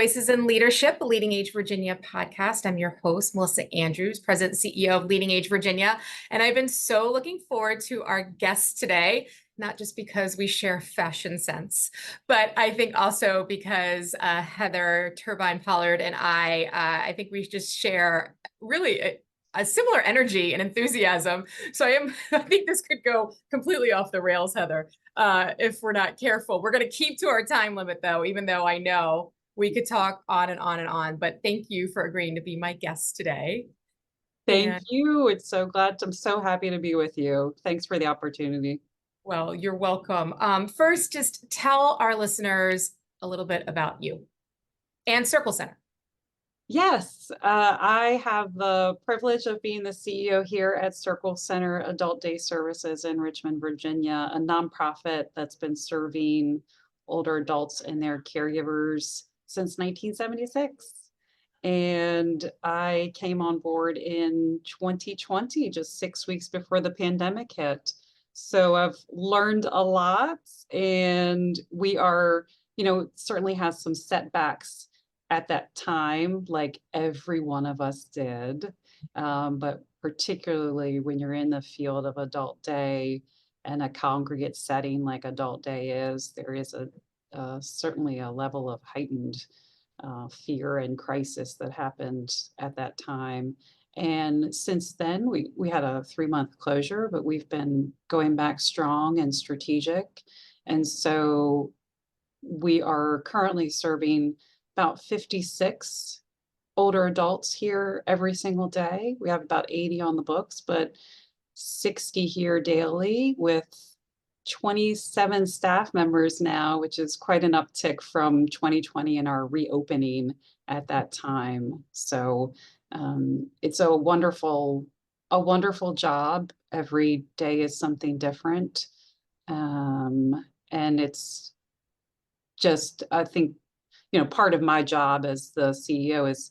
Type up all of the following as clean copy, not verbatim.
Voices in Leadership, a Leading Age Virginia podcast. I'm your host, Melissa Andrews, President and CEO of Leading Age Virginia. And I've been so looking forward to our guest today, not just because we share fashion sense, but I think also because Heather Turbyne-Pollard and I think we just share really a similar energy and enthusiasm. So I think this could go completely off the rails, Heather, if we're not careful. We're going to keep to our time limit, though, even though I know we could talk on and on and on. But thank you for agreeing to be my guest today. Thank you. I'm so happy to be with you. Thanks for the opportunity. Well, you're welcome. First, just tell our listeners a little bit about you and Circle Center. Yes, I have the privilege of being the CEO here at Circle Center Adult Day Services in Richmond, Virginia, a nonprofit that's been serving older adults and their caregivers since 1976. And I came on board in 2020, just 6 weeks before the pandemic hit. So I've learned a lot, and we are, certainly has some setbacks at that time, like every one of us did. But particularly when you're in the field of adult day and a congregate setting like adult day is, there is certainly a level of heightened fear and crisis that happened at that time. And since then, we had a 3-month closure, but we've been going back strong and strategic. And so we are currently serving about 56 older adults here every single day. We have about 80 on the books, but 60 here daily with 27 staff members now, which is quite an uptick from 2020 and our reopening at that time. So it's a wonderful job. Every day is something different. And it's just, I think, part of my job as the CEO is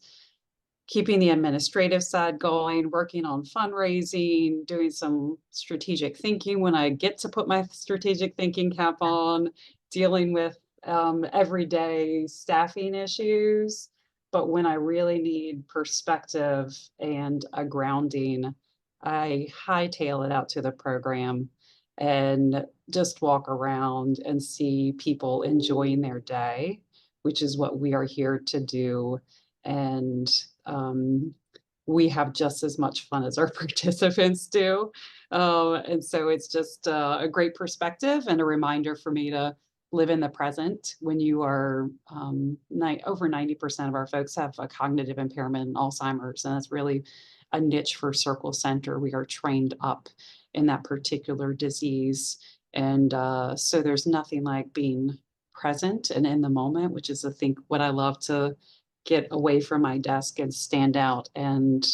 keeping the administrative side going, working on fundraising, doing some strategic thinking when I get to put my strategic thinking cap on, dealing with everyday staffing issues. But when I really need perspective and a grounding, I hightail it out to the program and just walk around and see people enjoying their day, which is what we are here to do. And we have just as much fun as our participants do. And so it's just a great perspective and a reminder for me to live in the present when you are over 90% of our folks have a cognitive impairment and Alzheimer's, and that's really a niche for Circle Center. We are trained up in that particular disease. And so there's nothing like being present and in the moment, which is, I think, what I love to get away from my desk and stand out and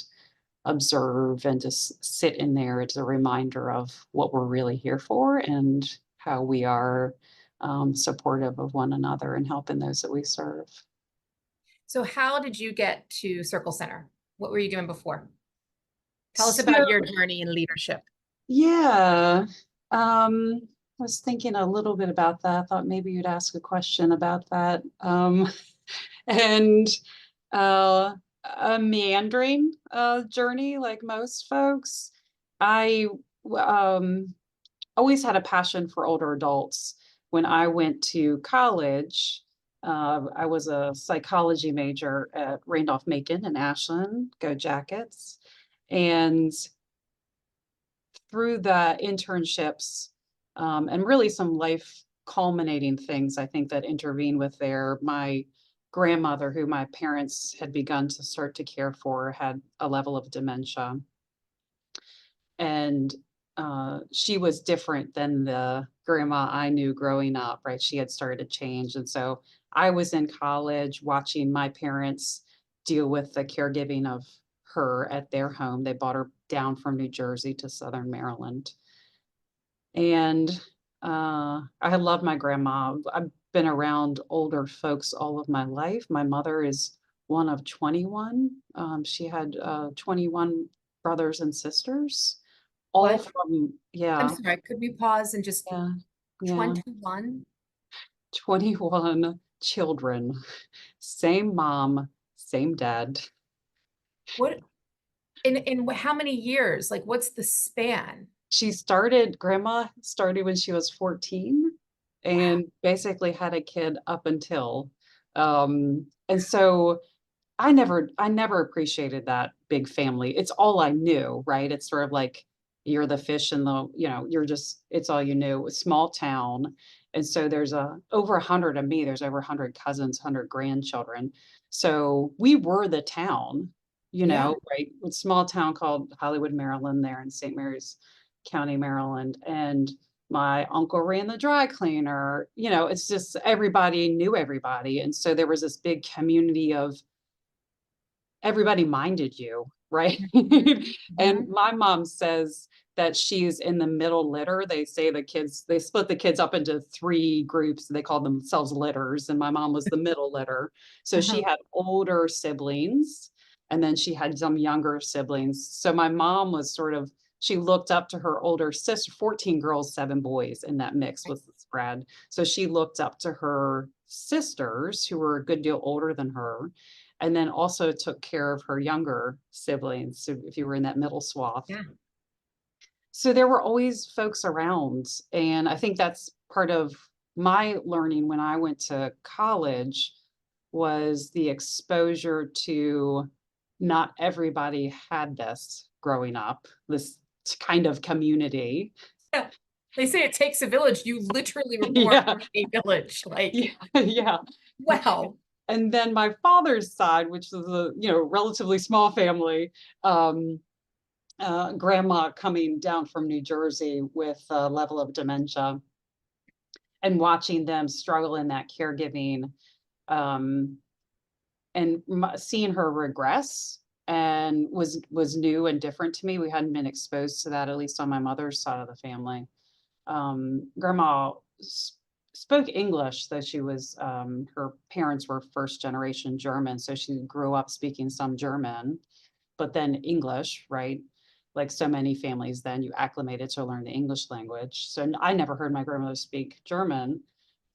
observe and just sit in there. It's a reminder of what we're really here for and how we are supportive of one another and helping those that we serve. So how did you get to Circle Center? What were you doing before? Tell us about your journey in leadership. Yeah, I was thinking a little bit about that. I thought maybe you'd ask a question about that. And a meandering journey like most folks. I always had a passion for older adults. When I went to college, I was a psychology major at Randolph-Macon in Ashland, go Jackets. And through the internships and really some life culminating things, I think, that intervened with my grandmother, who my parents had begun to start to care for, had a level of dementia. And she was different than the grandma I knew growing up, right? She had started to change. And so I was in college watching my parents deal with the caregiving of her at their home. They brought her down from New Jersey to Southern Maryland. And I love my grandma. I've been around older folks all of my life. My mother is one of 21. She had 21 brothers and sisters. All from, I'm sorry, could we pause and just, yeah, 21? 21 children, same mom, same dad. What in how many years? Like, what's the span? Grandma started when she was 14 Wow. and basically had a kid up until, and so I never appreciated that big family. It's all I knew, right? It's sort of like you're the fish in the, it's all you knew. It was small town. And so there's over 100 of me. There's over 100 cousins, 100 grandchildren. So we were the town, Yeah. right? It's a small town called Hollywood, Maryland, there in St. Mary's County, Maryland. And my uncle ran the dry cleaner. It's just everybody knew everybody. And so there was this big community of everybody minded you, right? Mhm. And Mhm. my mom says that she's in the middle litter. They split the kids up into three groups. They called themselves litters, and my mom was the middle litter. So she Uh-huh. had older siblings, and then she had some younger siblings. So my mom was she looked up to her older sister, 14 girls, 7 boys in that mix Right. was the spread. So she looked up to her sisters who were a good deal older than her, and then also took care of her younger siblings. So if you were in that middle swath. Yeah. So there were always folks around. And I think that's part of my learning when I went to college was the exposure to not everybody had this growing up, this kind of community. Yeah. They say it takes a village. You literally were born Yeah, from a village. yeah, Like, yeah. wow. And then my father's side, which was a relatively small family, um, grandma coming down from New Jersey with a level of dementia and watching them struggle in that caregiving, um, and seeing her regress and was new and different to me. We hadn't been exposed to that, at least on my mother's side of the family. Grandma spoke English, though her parents were first generation German, so she grew up speaking some German, but then English, right? Like so many families, then you acclimated to learn the English language. So I never heard my grandmother speak German,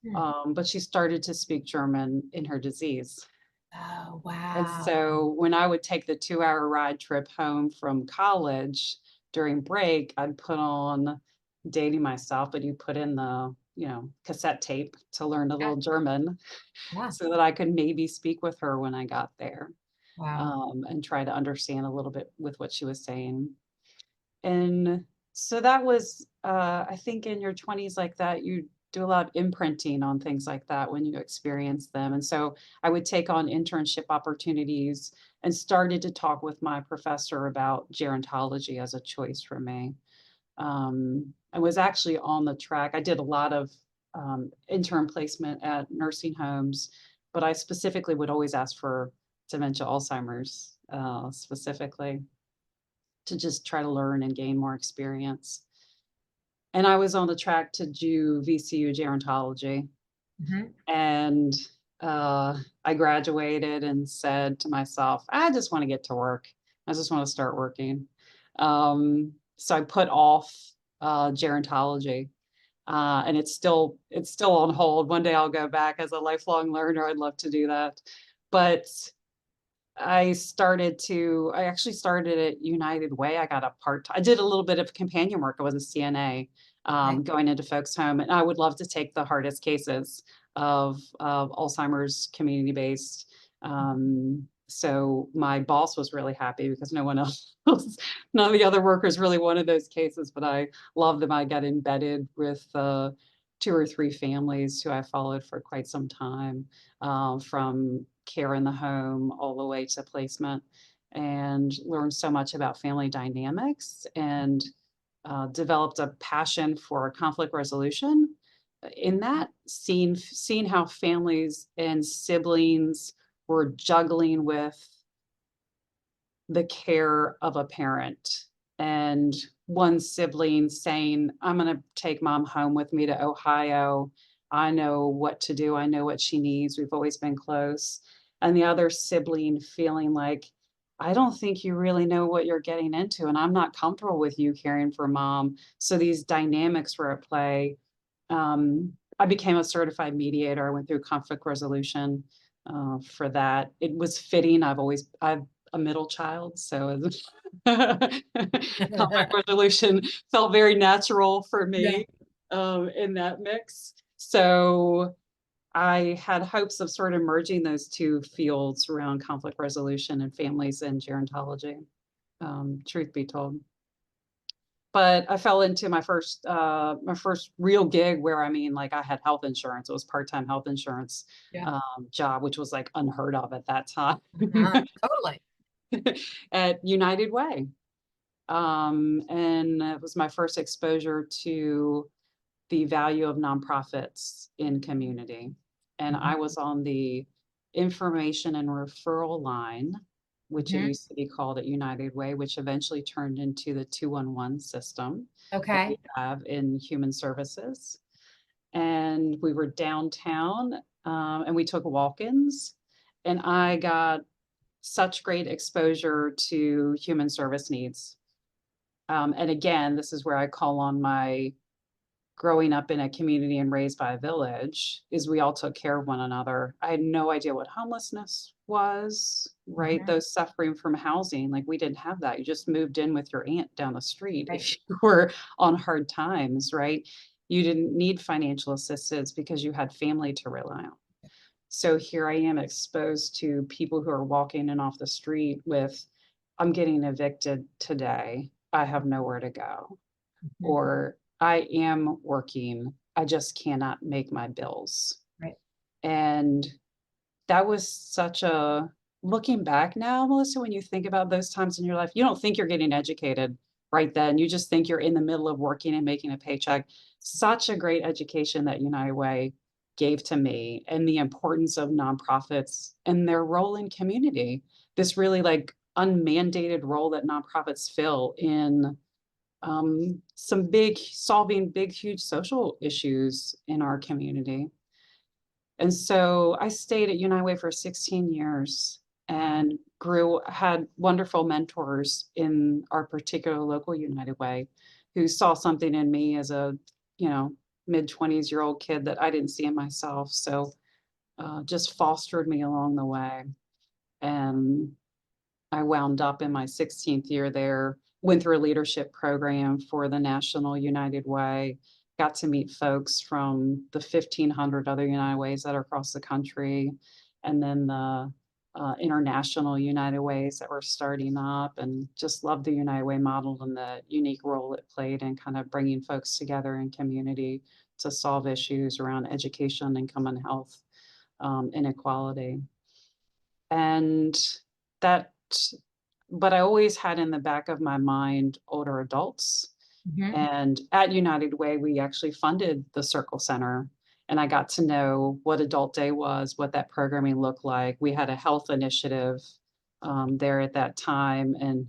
Hmm. but she started to speak German in her disease. Oh, And wow. so when I would take the 2-hour ride trip home from college during break, I'd put on dating myself, but you put in the, cassette tape to learn a Yeah. little German Yeah. so that I could maybe speak with her when I got there, Wow. and try to understand a little bit with what she was saying. And so that was, I think in your 20s like that, you do a lot of imprinting on things like that when you experience them. And so I would take on internship opportunities and started to talk with my professor about gerontology as a choice for me. I was actually on the track. I did a lot of intern placement at nursing homes, but I specifically would always ask for dementia Alzheimer's, specifically to just try to learn and gain more experience. And I was on the track to do VCU gerontology. Mhm. And I graduated and said to myself, I just want to get to work. I just want to start working. So I put off gerontology, and it's still on hold. One day I'll go back as a lifelong learner. I'd love to do that, but I actually started at United Way. I did a little bit of companion work. I was a CNA, Okay. going into folks' home, and I would love to take the hardest cases of Alzheimer's community-based. So my boss was really happy because no one else, none of the other workers really wanted those cases, but I loved them. I got embedded with 2 or 3 families who I followed for quite some time, from care in the home all the way to placement, and learned so much about family dynamics and developed a passion for conflict resolution. In that, seeing how families and siblings were juggling with the care of a parent, and one sibling saying, I'm going to take mom home with me to Ohio. I know what to do. I know what she needs. We've always been close. And the other sibling feeling like, I don't think you really know what you're getting into, and I'm not comfortable with you caring for mom. So these dynamics were at play. Um, I became a certified mediator. I went through conflict resolution for that. It was fitting. I've a middle child, so conflict resolution felt very natural for Yeah. me in that mix. So I had hopes of sort of merging those two fields around conflict resolution and families and gerontology, truth be told. But I fell into my first real gig where, I mean, like, I had health insurance. It was part-time health insurance Yeah. job, which was like unheard of at that time Totally. at United Way. And it was my first exposure to the value of nonprofits in community. And I Mhm. was on the information and referral line, which it Mhm. used to be called at United Way, which eventually turned into the 211 system that we Okay. have in human services. And we were downtown and we took walk-ins, and I got such great exposure to human service needs. And again, this is where I call on my growing up in a community and raised by a village, is we all took care of one another. I had no idea what homelessness was, right? Mhm. Those suffering from housing, like, we didn't have that. You just moved in with your aunt down the street Right. if you were on hard times, right? You didn't need financial assistance because you had family to rely on. So here I am exposed to people who are walking in off the street with, I'm getting evicted today. I have nowhere to go, Mhm. or I am working, I just cannot make my bills. Right. And that was such a, looking back now, Melissa, when you think about those times in your life, you don't think you're getting educated right then. You just think you're in the middle of working and making a paycheck. Such a great education that United Way gave to me, and the importance of nonprofits and their role in community. This really, like, unmandated role that nonprofits fill in some solving big, huge social issues in our community. And so I stayed at United Way for 16 years Wow. and had wonderful mentors in our particular local United Way who saw something in me as a, you know, mid-20s-year-old kid that I didn't see in myself. So just fostered me along the way. And I wound up in my 16th year there, went through a leadership program for the National United Way, got to meet folks from the 1,500 other United Ways that are across the country, and then the international United Ways that were starting up, and just loved the United Way model and the unique role it played in kind of bringing folks together in community to solve issues around education, income, and health inequality. And that, but I always had in the back of my mind older adults. Mhm. And at United Way, we actually funded the Circle Center. And I got to know what Adult Day was, what that programming looked like. We had a health initiative there at that time. And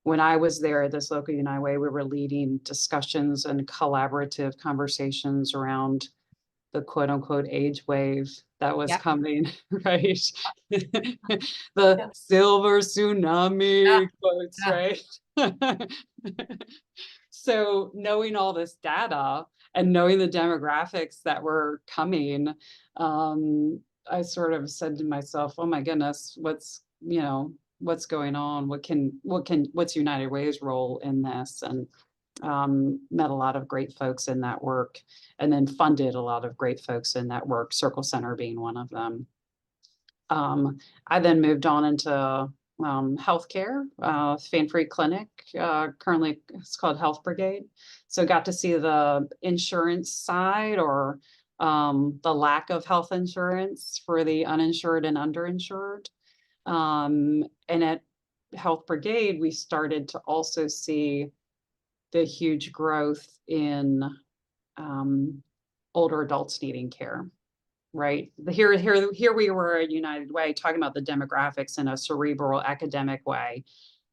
when I was there at this local United Way, we were leading discussions and collaborative conversations around the quote unquote age wave that was Yep. coming, right? The Yeah. silver Yeah. tsunami quotes, Yeah. right? So knowing all this data and knowing the demographics that were coming, I sort of said to myself, oh my goodness, what's going on? What's United Way's role in this? And met a lot of great folks in that work, and then funded a lot of great folks in that work, Circle Center being one of them. I then moved on into healthcare, Fan-Free Clinic. Currently, it's called Health Brigade. So got to see the insurance side, or the lack of health insurance for the uninsured and underinsured. And at Health Brigade, we started to also see the huge growth in older adults needing care, right? Here we were at United Way talking about the demographics in a cerebral academic way.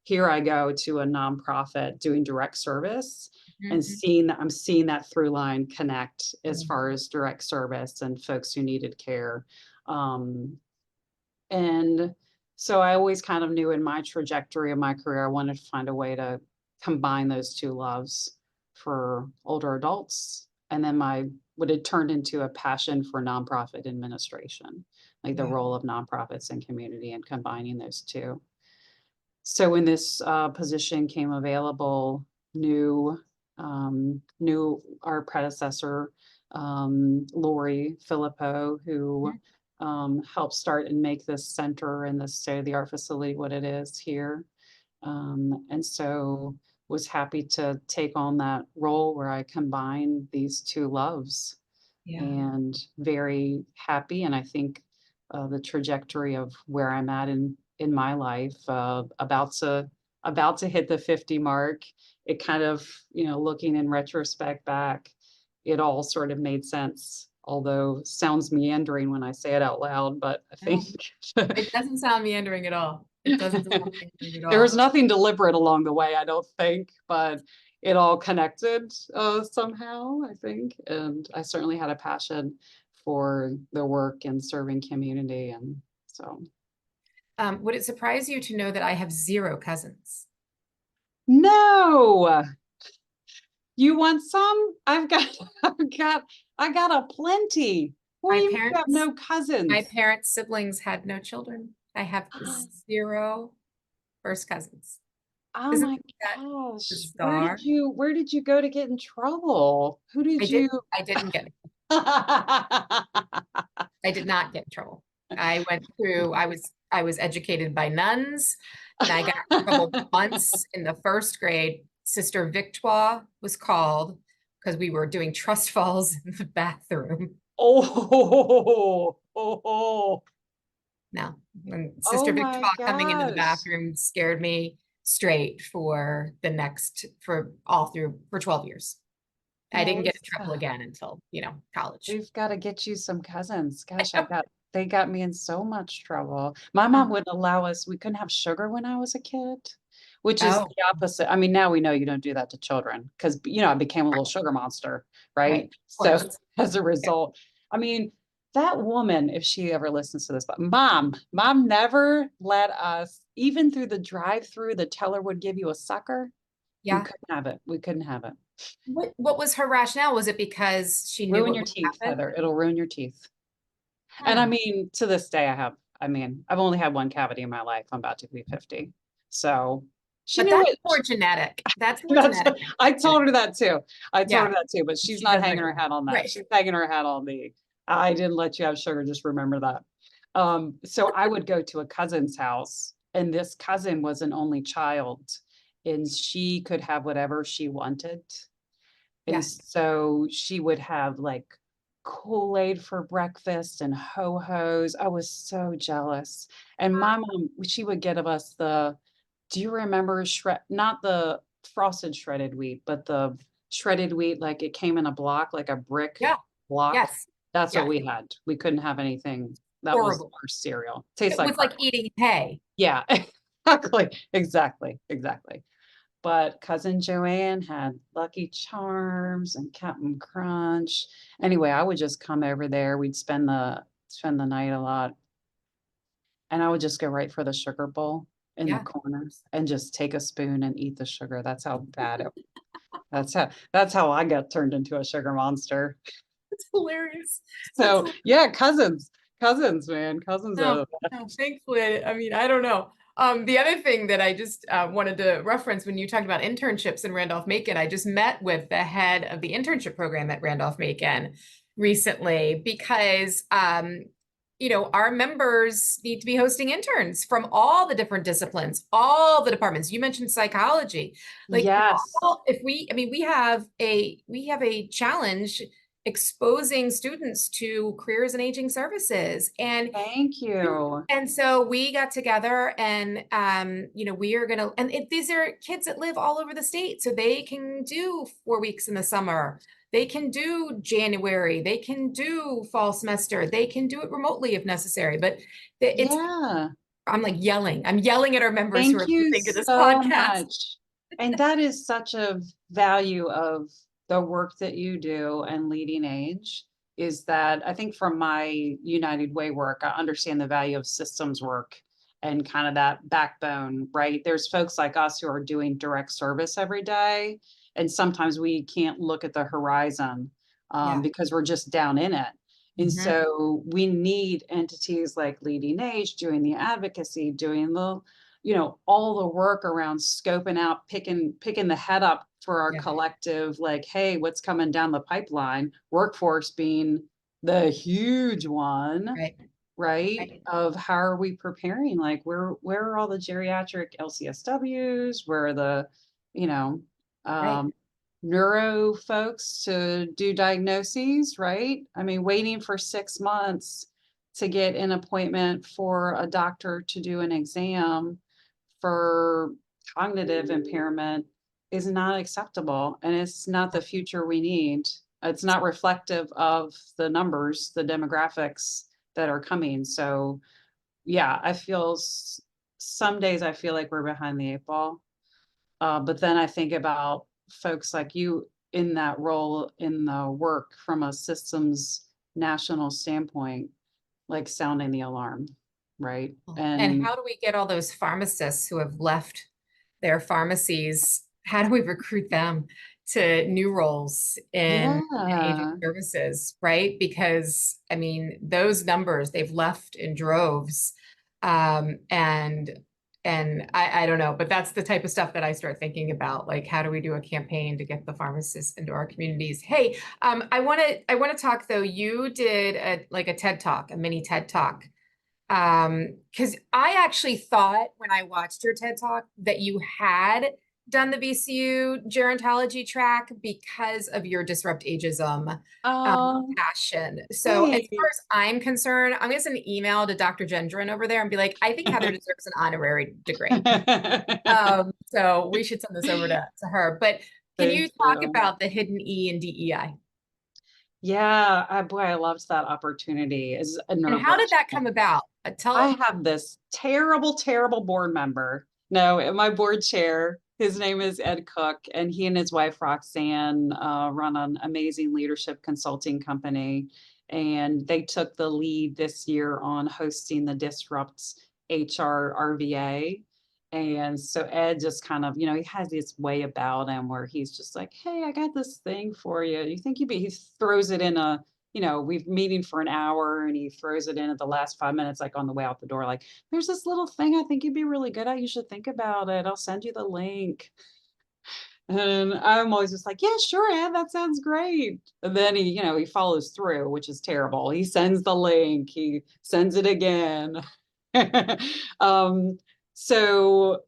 Here I go to a nonprofit doing direct service and Mhm. I'm seeing that through line connect as Mhm. far as direct service and folks who needed care. Um, and so I always kind of knew in my trajectory of my career, I wanted to find a way to combine those two loves for older adults. And then my what had turned into a passion for nonprofit administration, like the Yeah. role of nonprofits and community and combining those two. So when this position came available, knew our predecessor, Lori Filippo, who Mhm. helped start and make this center and this state-of-the-art facility what it is here. And so was happy to take on that role where I combine these two loves, Yeah. and very happy. And I think the trajectory of where I'm at in my life, about to hit the 50 mark, it kind of, looking in retrospect back, it all sort of made sense. Although sounds meandering when I say it out loud, but I think No, it doesn't sound meandering at all. It doesn't sound meandering at there was all. nothing deliberate along the way, I don't think, but it all connected somehow, I think. And I certainly had a passion for the work and serving community. And so, Would it surprise you to know that I have 0 cousins? no, you want some? I got a plenty. What do My you mean you have parents, no my cousins? parents' siblings had no children. I have 0 first cousins. Oh Isn't my that gosh. bizarre? Where did you go to get in trouble? Who I did did, you? I didn't get, I did not get in trouble. I was educated by nuns, and I got in trouble once in the 1st grade. Sister Victoire was called because we were doing trust falls in the bathroom. Oh, oh, No, when oh Sister my Victoire coming into the gosh. bathroom scared me straight for the next, for all through, for 12 years. I didn't get in trouble Melissa, again until, college. we've got to get you some cousins. Gosh, they got me in so much trouble. My Uh, mom wouldn't allow us, we couldn't have sugar when I was a kid, which is Oh, the opposite. I mean, now we know you don't do that to children because, I became a little sugar monster, right, right? of So course. as a Yeah. result, I mean, that woman, if she ever listens to this, but mom never let us, even through the drive-through, the teller would give you a sucker. We Yeah. couldn't have it. We couldn't have it. What was her rationale? Was it because she knew Ruin what your would teeth, happen? Heather. It'll ruin your teeth. And I Huh. mean, to this day, I've only had one cavity in my life. I'm about to be 50. So she But knew that's it. more genetic. That's more That's, genetic. I told her that too. I told Yeah, her that too, but she's she not doesn't hanging agree. her hat on that. Right. She's hanging her hat on the, I didn't let you have sugar. Just remember that. So I would go to a cousin's house, and this cousin was an only child, and she could have whatever she wanted. And Yeah. so she would have like Kool-Aid for breakfast and ho-hos. I was so jealous. And my mom, she would get of us do you remember not the frosted shredded wheat, but the shredded wheat, like it came in a block, like a brick Yeah. block. Yes. That's what Yes. we had. We couldn't have anything. That was Horrible. our cereal. Tastes It like was like cardboard. eating hay. Yeah, exactly. But cousin Joanne had Lucky Charms and Captain Crunch. Anyway, I would just come over there. We'd spend the night a lot, and I would just go right for the sugar bowl in the Yeah. corner and just take a spoon and eat the sugar. That's how bad it. That's how I got turned into a sugar monster. It's hilarious. That's So yeah, cousins, man, cousins no, are the no, best. thankfully, I mean, I don't know. The other thing that I just wanted to reference when you talked about internships in Randolph-Macon, I just met with the head of the internship program at Randolph-Macon recently because, our members need to be hosting interns from all the different disciplines, all the departments. You mentioned psychology. Like, Yes, if we, I mean, we have a challenge exposing students to careers in aging services. thank you. And so we got together and we are gonna, and these are kids that live all over the state, so they can do 4 weeks in the summer, they can do January, they can do fall semester, they can do it remotely if necessary. But it's Yeah. I'm yelling at our members who Thank are you listening to this so podcast. much. And that is such a value of the work that you do and leading age, is that I think from my United Way work, I understand the value of systems work and kind of that backbone, right? There's folks like us who are doing direct service every day, and sometimes we can't look at the horizon. Yeah. because we're just down in it. And Mhm. so we need entities like Leading Age doing the advocacy, doing the, all the work around scoping out, picking the head up for our Yeah. collective, like, hey, what's coming down the pipeline? Workforce being the huge one, Right. right? Right. Of how are we preparing? Like, where are all the geriatric LCSWs? Where are the, you know, Right. um, neuro folks to do diagnoses, right? I mean, waiting for 6 months to get an appointment for a doctor to do an exam for cognitive impairment is not acceptable, and it's not the future we need. It's not reflective of the numbers, the demographics that are coming. So yeah, some days I feel like we're behind the eight ball. But then I think about folks like you in that role in the work from a systems national standpoint, like sounding the alarm, right? And And how do we get all those pharmacists who have left their pharmacies? How do we recruit them to new roles in aging yeah, services, right? Because I mean, those numbers, they've left in droves. Um, and I don't know, but that's the type of stuff that I start thinking about. Like, how do we do a campaign to get the pharmacists into our communities? Hey, I want to talk though. You did a TED Talk, a mini TED Talk, because I actually thought when I watched your TED Talk that you had done the VCU gerontology track because of your disrupt ageism oh, passion. So as far thanks. as I'm concerned, I'm gonna send an email to Dr. Gendron over there and be like, I think Heather deserves an honorary degree. So we should send this over to her. But can you Thank talk you. about the hidden E in DEI? Yeah, boy, I loved that opportunity as a And how did that neurovirgin. come about? I Tell. have this terrible, terrible board member. No, my board chair, his name is Ed Cook, and he and his wife Roxanne run an amazing leadership consulting company. And they took the lead this year on hosting the Disrupts HR RVA. And so Ed just kind of, he has this way about him where he's just like, hey, I got this thing for you. You think he throws it in we've meeting for an hour and he throws it in at the last 5 minutes, like on the way out the door, like, there's this little thing I think you'd be really good at. You should think about it. I'll send you the link. And I'm always just like, yeah, sure, Ed, that sounds great. And then he follows through, which is terrible. He sends the link, he sends it again. um,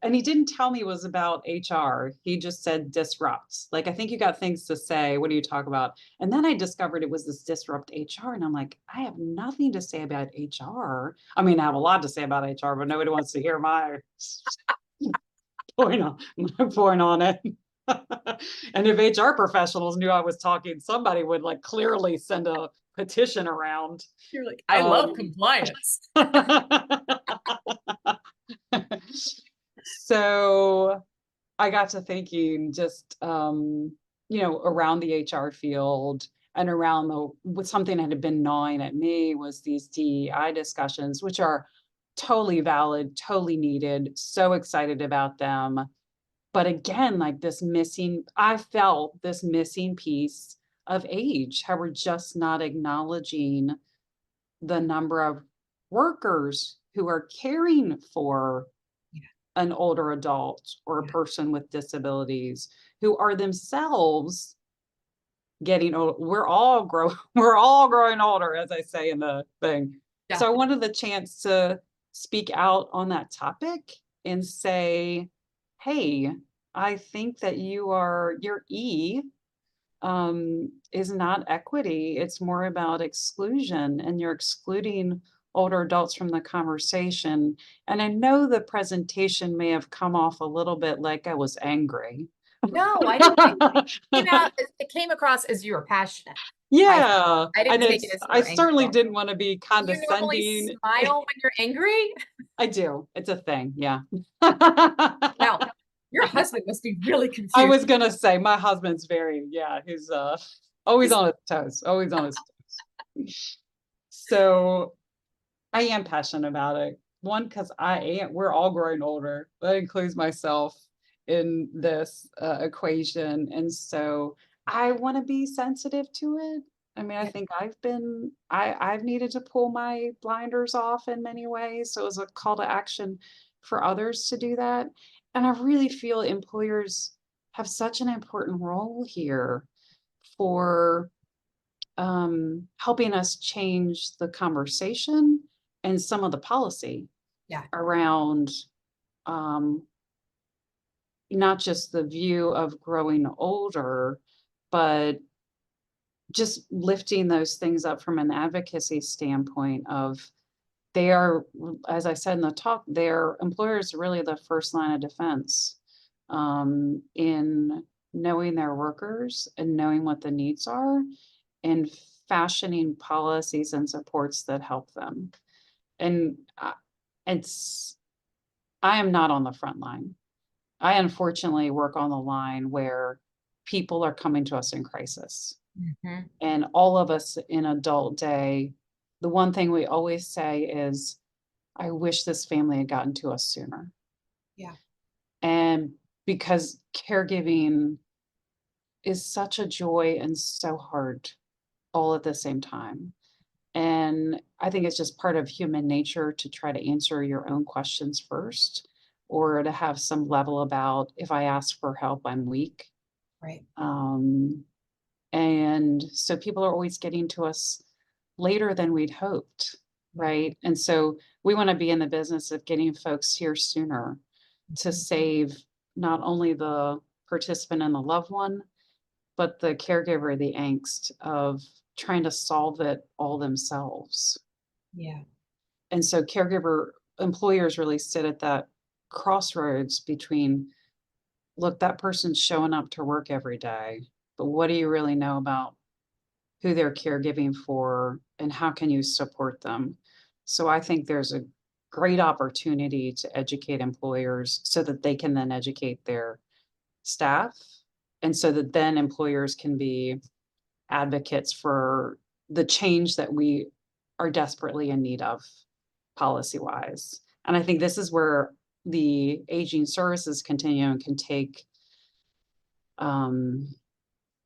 and he didn't tell me it was about HR. He just said disrupt. Like, I think you got things to say. What do you talk about? And then I discovered it was this disrupt HR. And I'm like, I have nothing to say about HR. I mean, I have a lot to say about HR, but nobody wants to hear my point on it. And if HR professionals knew I was talking, somebody would like clearly send a petition around. You're like, I love Um, compliance. so I got to thinking just, around the HR field and around with something that had been gnawing at me was these DEI discussions, which are totally valid, totally needed, so excited about them. But again, like I felt this missing piece of age, how we're just not acknowledging the number of workers who are caring for an older adult or a Yeah. person with disabilities who are themselves getting old. We're all growing older, as I say in the thing. Yeah. So I wanted the chance to speak out on that topic and say, hey, I think that your E is not equity. It's more about exclusion, and you're excluding older adults from the conversation. And I know the presentation may have come off a little bit like I was angry. No, I didn't think it came across as you were passionate. I Yeah, I and didn't take it as you I were angry at certainly all. didn't want to be Do you normally condescending. smile when you're angry? I do. It's a thing. Yeah. Wow, your husband must be really I confused. was gonna say my husband's he's always He's on his toes, always on his toes. So I am passionate about it. One, because we're all growing older. That includes myself in this equation. And so I want to be sensitive to it. I mean, I think I've needed to pull my blinders off in many ways. So it was a call to action for others to do that. And I really feel employers have such an important role here for helping us change the conversation and some of the policy Yeah. around um, not just the view of growing older, but just lifting those things up from an advocacy standpoint of they are, as I said in the talk, their employers really the first line of defense in knowing their workers and knowing what the needs are and fashioning policies and supports that help them. And it's, I am not on the front line. I unfortunately work on the line where people are coming to us in crisis. Mhm. And all of us in adult day, the one thing we always say is, I wish this family had gotten to us sooner. Yeah. And because caregiving is such a joy and so hard all at the same time. And I think it's just part of human nature to try to answer your own questions first, or to have some level about if I ask for help, I'm weak. Right. Um, and so people are always getting to us later than we'd hoped, right? And so we want to be in the business of getting folks here sooner to Mhm. save not only the participant and the loved one, but the caregiver, the angst of trying to solve it all themselves. Yeah. And so caregiver employers really sit at that crossroads between, look, that person's showing up to work every day, but what do you really know about who they're caregiving for and how can you support them? So I think there's a great opportunity to educate employers so that they can then educate their staff. And so that then employers can be advocates for the change that we are desperately in need of policy wise. And I think this is where the aging services continuum can um,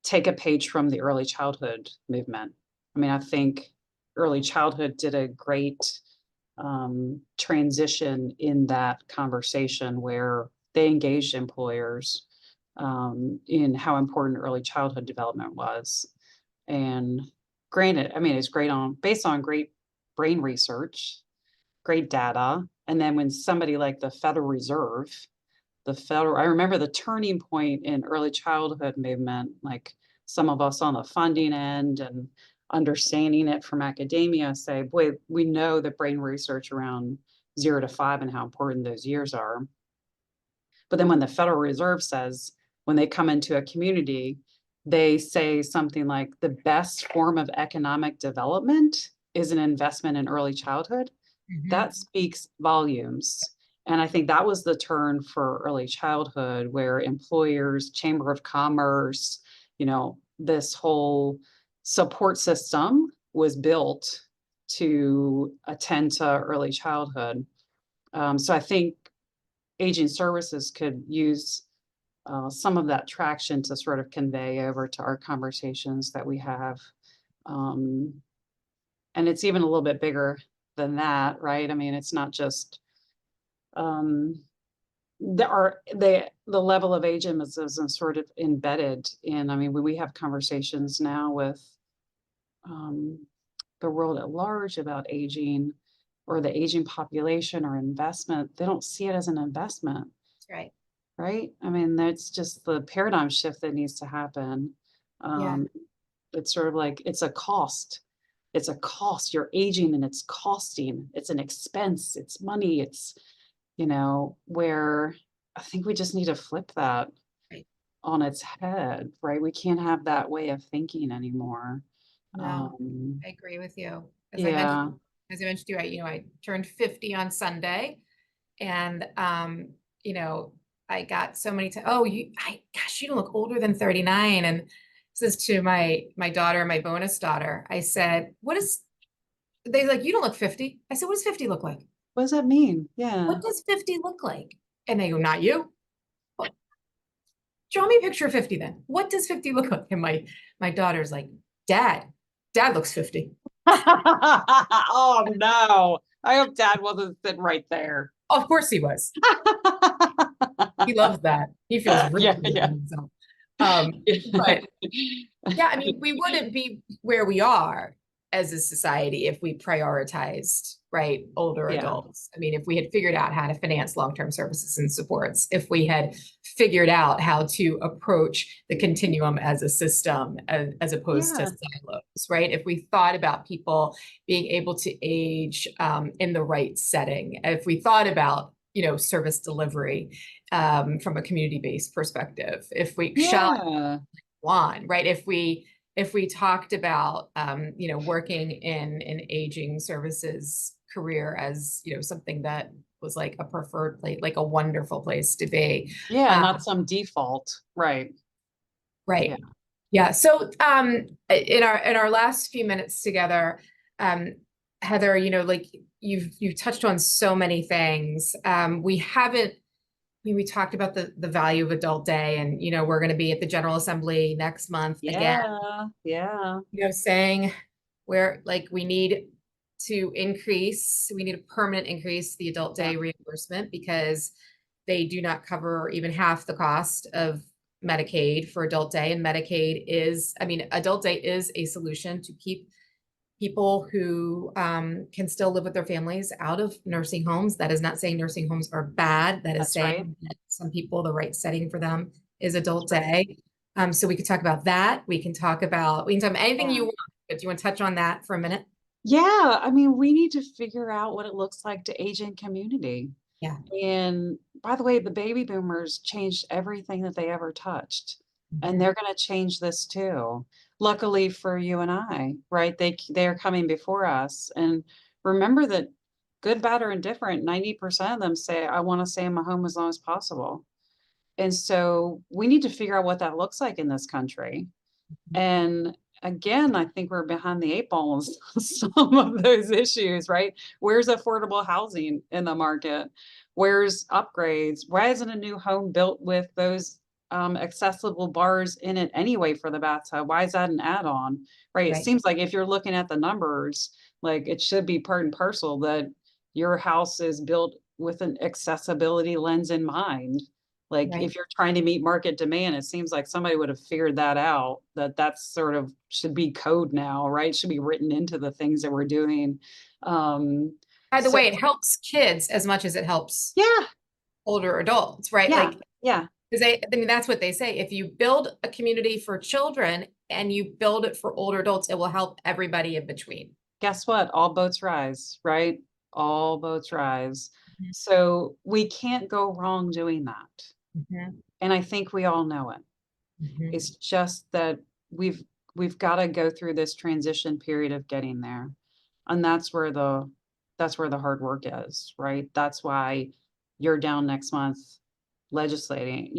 take a page from the early childhood movement. I mean, I think early childhood did a great transition in that conversation where they engaged employers in how important early childhood development was. And granted, I mean, it's great on based on great brain research, great data. And then when somebody like the Federal Reserve, I remember the turning point in early childhood movement, like some of us on the funding end and understanding it from academia say, boy, we know the brain research around 0 to 5 and how important those years are. But then when the Federal Reserve says, when they come into a community, they say something like the best form of economic development is an investment in early childhood. Mhm. That speaks volumes. And I think that was the turn for early childhood where employers, Chamber of Commerce, this whole support system was built to attend to early childhood. So I think aging services could use some of that traction to sort of convey over to our conversations that we have. Um, and it's even a little bit bigger than that, right? I mean, it's not just um, the level of ageism is sort of embedded in. I mean, when we have conversations now with um, the world at large about aging or the aging population or investment, they don't see it as an investment. That's right. Right? I mean, that's just the paradigm shift that needs to happen. Yeah. Um, it's sort of like it's a cost. It's a cost. You're aging and it's costing. It's an expense. It's money. It's, where I think we just need to flip that Right. on its head, right? We can't have that way of thinking anymore. No, Um, I agree with you. yeah. As I mentioned to you, I turned 50 on Sunday, and you know, I got so many times, oh, gosh, you don't look older than 39. And this is to my daughter, my bonus daughter. I said, they like, you don't look 50. I said, what does 50 look like? What does that mean? Yeah. What does 50 look like? And they go, not you. Well, show me a picture of 50 then. What does 50 look like? And my daughter's like, Dad, Dad looks 50. Oh no. I hope Dad wasn't sitting right there. Of course he was. He loves that. He feels really Yeah, good yeah. about himself. But yeah, I mean, we wouldn't be where we are as a society if we prioritized, right, older Yeah, adults. I mean, if we had figured out how to finance long-term services and supports, if we had figured out how to approach the continuum as a system as opposed to yeah, silos, right? If we thought about people being able to age in the right setting, if we thought about, service delivery from a community-based perspective, if we shall yeah. on, right? If we talked about working in an aging services career as something that was like a preferred place, like a wonderful place to be. Yeah, Um, not some default. Right. Yeah. right. Yeah. So in our last few minutes together, um, Heather, like you've touched on so many things. We haven't we talked about the value of Adult Day, and we're going to be at the General Assembly next month again, Yeah, yeah. saying where like we need a permanent increase the Adult Yeah, Day reimbursement because they do not cover even half the cost of Medicaid for Adult Day. And Adult Day is a solution to keep people who can still live with their families out of nursing homes. That is not saying nursing homes are bad. That is that's right. saying that some people, the right setting for them is Adult That's right. Day. So we could talk about that. We can talk about anything Yeah. you want, but do you want to touch on that for a minute? Yeah, I mean, we need to figure out what it looks like to age in community. Yeah. And by the way, the baby boomers changed everything that they ever touched. And Mhm. they're going to change this too. Luckily for you and I, right? They're coming before us. And remember that good, bad, or indifferent, 90% of them say, I want to stay in my home as long as possible. And so we need to figure out what that looks like in this country. And again, I think we're behind the eight ball on some of those issues, right? Where's affordable housing in the market? Where's upgrades? Why isn't a new home built with those accessible bars in it anyway for the bathtub? Why is that an add-on? Right? It Right. seems like if you're looking at the numbers, like it should be part and parcel that your house is built with an accessibility lens in mind. Like Right. if you're trying to meet market demand, it seems like somebody would have figured that out, that that's sort of should be code now, right? Should be written into the things that we're doing. Um, By the so way, it helps kids as much as it helps yeah, older adults, right? yeah, Like, yeah. because that's what they say. If you build a community for children and you build it for older adults, it will help everybody in between. Guess what? All boats rise, right? All boats rise. Mhm. So we can't go wrong doing that. Mhm. And I think we all know it. Mhm. It's just that we've we've got to go through this transition period of getting there. And that's where the hard work is, right? That's why you're down next month legislating,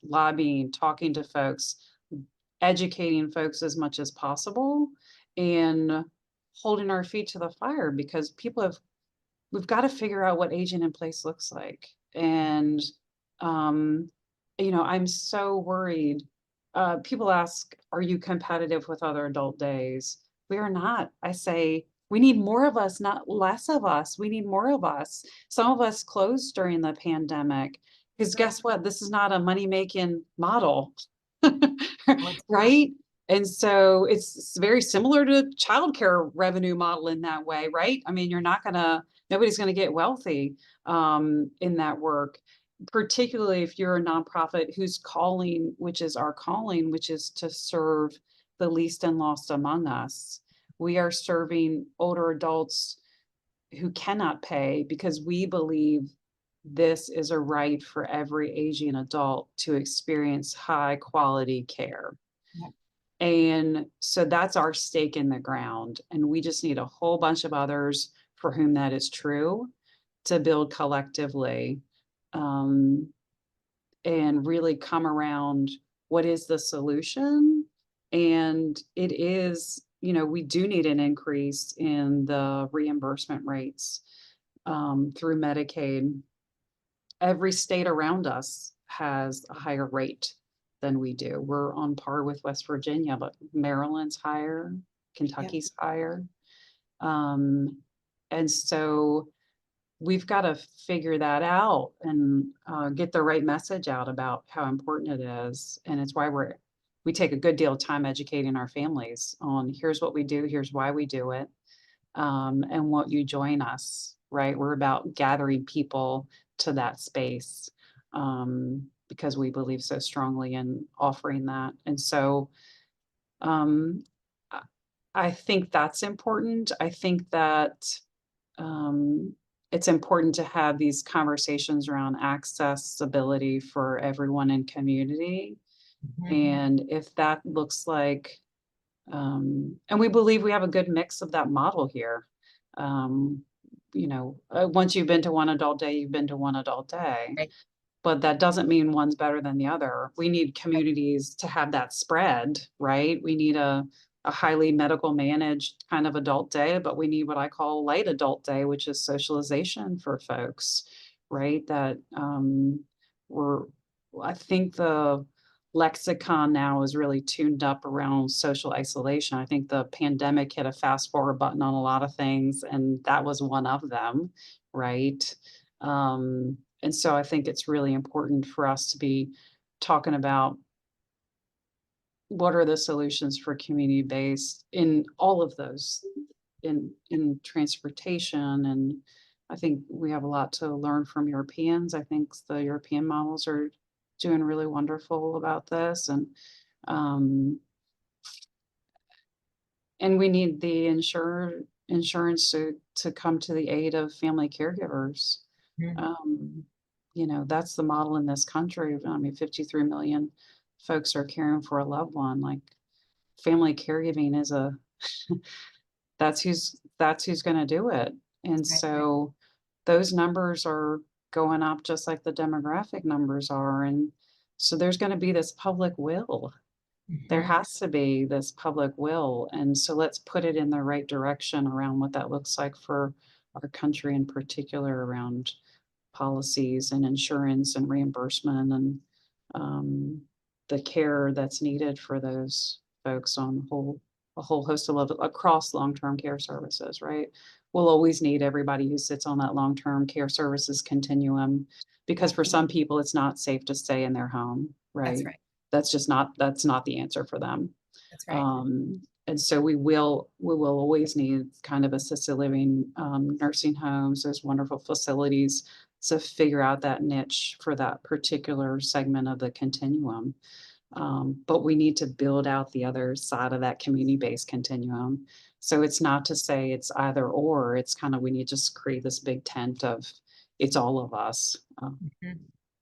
lobbying, talking to folks, educating folks as much as possible and holding our feet to the fire because we've got to figure out what aging in place looks like. And, um, I'm so worried. People ask, are you competitive with other adult days? We are not. I say, we need more of us, not less of us. We need more of us. Some of us closed during the pandemic because guess what? This is not a money making model. No, it's not. Right? And so it's very similar to childcare revenue model in that way, right? I mean, nobody's gonna get wealthy in that work, particularly if you're a nonprofit whose calling, which is our calling, which is to serve the least and lost among us. We are serving older adults who cannot pay because we believe this is a right for every aging adult to experience high quality care. Yeah. And so that's our stake in the ground. And we just need a whole bunch of others for whom that is true to build collectively um, and really come around what is the solution. And it is, we do need an increase in the reimbursement rates through Medicaid. Every state around us has a higher rate than we do. We're on par with West Virginia, but Maryland's higher, Kentucky's higher. And so we've got to figure that out and get the right message out about how important it is. And it's why we take a good deal of time educating our families on here's what we do, here's why we do it, and won't you join us, right? We're about gathering people to that space because we believe so strongly in offering that. And so I I think that's important. I think that it's important to have these conversations around accessibility for everyone in community. Mhm. And if that looks like, and we believe we have a good mix of that model here. Um, once you've been to one adult day, you've been to one adult day. Right, But that doesn't mean one's better than the other. We need right, communities to have that spread, right? We need a highly medical managed kind of adult day, but we need what I call light adult day, which is socialization for folks, right? That we're, I think the lexicon now is really tuned up around social isolation. I think the pandemic hit a fast forward button on a lot of things, and that was one of them, right? And so I think it's really important for us to be talking about what are the solutions for community based in all of those in transportation. And I think we have a lot to learn from Europeans. I think the European models are doing really wonderful about this. Um and we need the insurance to come to the aid of family caregivers. mhm, Um, that's the model in this country. I mean, 53 million folks are caring for a loved one. Like family caregiving is that's who's going to do it. And right, so those numbers are going up just like the demographic numbers are. And so there's going to be this public will. There mhm, has to be this public will. And so let's put it in the right direction around what that looks like for our country in particular around policies and insurance and reimbursement and um, the care that's needed for those folks on a whole host of level across long-term care services, right? We'll always need everybody who sits on that long-term care services continuum because yeah, for some people it's not safe to stay in their home, that's right? right, That's not the answer for them. that's right, And so we will always need kind of assisted living, nursing homes, those wonderful facilities to figure out that niche for that particular segment of the continuum. But we need to build out the other side of that community-based continuum. So it's not to say it's either or, it's kind of we need to just create this big tent of it's all of us. mhm,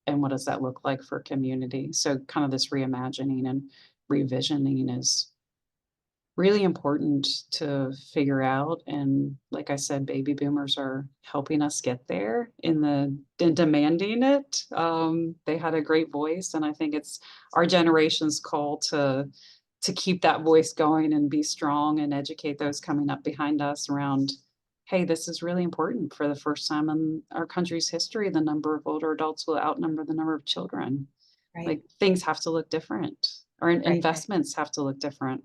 And what does that look like for community? So kind of this reimagining and revisioning is really important to figure out. And like I said, baby boomers are helping us get there in demanding it. They had a great voice, and I think it's our generation's call to keep that voice going and be strong and educate those coming up behind us around, hey, this is really important. For the first time in our country's history, the number of older adults will outnumber the number of children. right, Like things have to look different, or right, right. investments have to look different.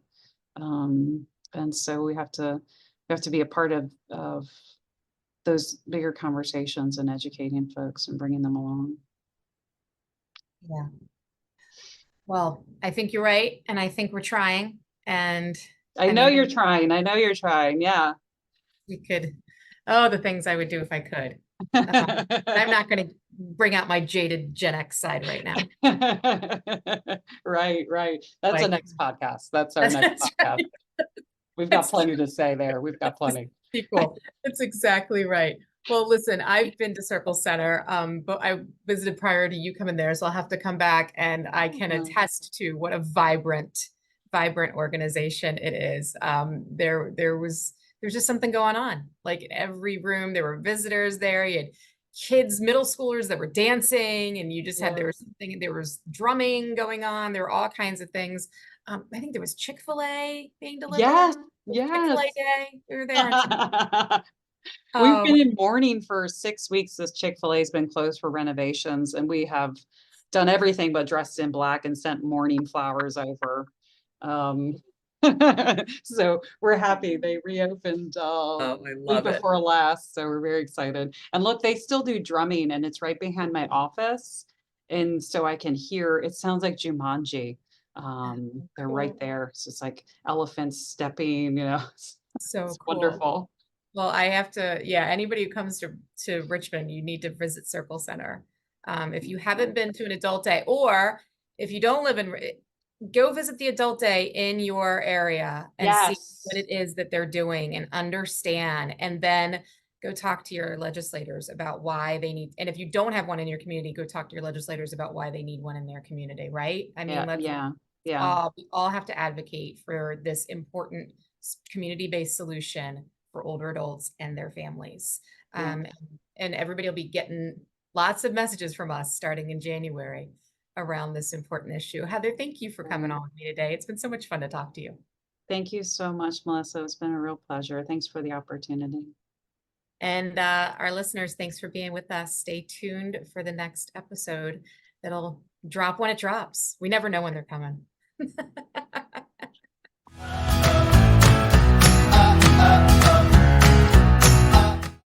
Um, and so we have to be a part of those bigger conversations and educating folks and bringing them along. Yeah. Well, I think you're right, and I think we're trying, and I I know mean, you're trying. I know you're trying. Yeah. we could, oh, the things I would do if I could. I'm not going to bring out my jaded Gen X side right now. Right, right. That's the Like, next podcast. That's our next that's podcast. right. We've got That's plenty to say there. We've got just plenty. equal. That's exactly right. Well, listen, I've been to Circle Center, but I visited prior to you coming there, so I'll have to come back and I can Yeah. attest to what a vibrant organization it is. There's just something going on. Like in every room, there were visitors there. You had kids, middle schoolers that were dancing, and you just had Yeah. there was drumming going on. There were all kinds of things. I think there was Chick-fil-A being Yes, delivered. yes. Chick-fil-A day. We were there on Chick. We've Um, been in mourning for 6 weeks. This Chick-fil-A's been closed for renovations, and we have done everything but dressed in black and sent mourning flowers over. Um, So we're happy they reopened Oh, I week love it. before last, so we're very excited. And look, they still do drumming and it's right behind my office. And so I can hear, it sounds like Jumanji. They're right Cool. there. So it's like elephants stepping, So it's cool. wonderful. Well, I have to, yeah, anybody who comes to Richmond, you need to visit Circle Center. If you haven't been to an adult day, or if you don't live in, go visit the adult day in your area and see what Yes. it is that they're doing and understand, and then go talk to your legislators about why they need, and if you don't have one in your community, go talk to your legislators about why they need one in their community, right? I mean, Yeah, let's yeah, yeah, all, we all have to advocate for this important community-based solution for older adults and their families. yeah. Um, and everybody will be getting lots of messages from us starting in January around this important issue. Heather, thank you for coming on with me today. It's been so much fun to talk to you. Thank you so much, Melissa. It's been a real pleasure. Thanks for the opportunity. And our listeners, thanks for being with us. Stay tuned for the next episode that'll drop when it drops. We never know when they're coming.